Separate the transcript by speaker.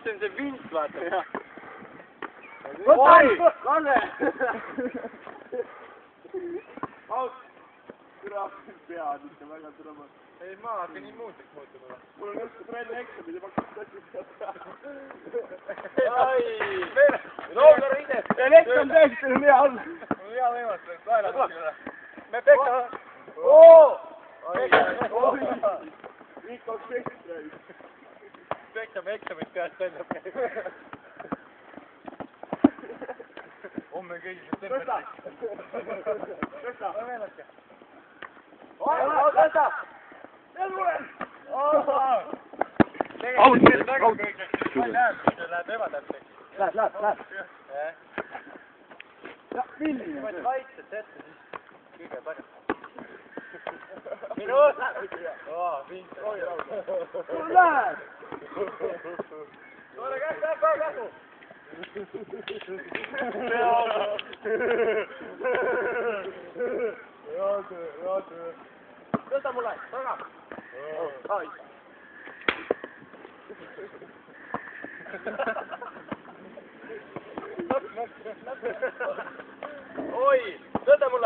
Speaker 1: see on see vint, vaata.
Speaker 2: Oi! Kalle! Aus! Türa pead ikka väga türama.
Speaker 1: Ei, ma hakkan nii muusiks muutuma.
Speaker 2: Mul on just trenni eksamid ja ma hakkan tassi.
Speaker 1: Ai! Roogare ide!
Speaker 2: Elektron tõesti, teil on hea all.
Speaker 1: Mul on hea võimas, et laenama üle. Me Pekka...
Speaker 2: Oo! Riik oleks Pekka räägis.
Speaker 1: Pekka me eksamid peast välja käib. Homme kõigis
Speaker 2: Tõsta! Tõsta!
Speaker 1: Ma meenake.
Speaker 2: Tõsta! Veel mulle!
Speaker 1: Tegelikult väga kõigis. Ma ei näe, kui see läheb ebatäpseks.
Speaker 2: Läheb. Ja, milline?
Speaker 1: Kui ma vaikselt ette, siis kõige parem. Minut! Vint.
Speaker 2: Sul läheb!
Speaker 1: Tule käsu! Hea töö. Tõsta mulle, taga! Ai! Oi! Tõsta mulle!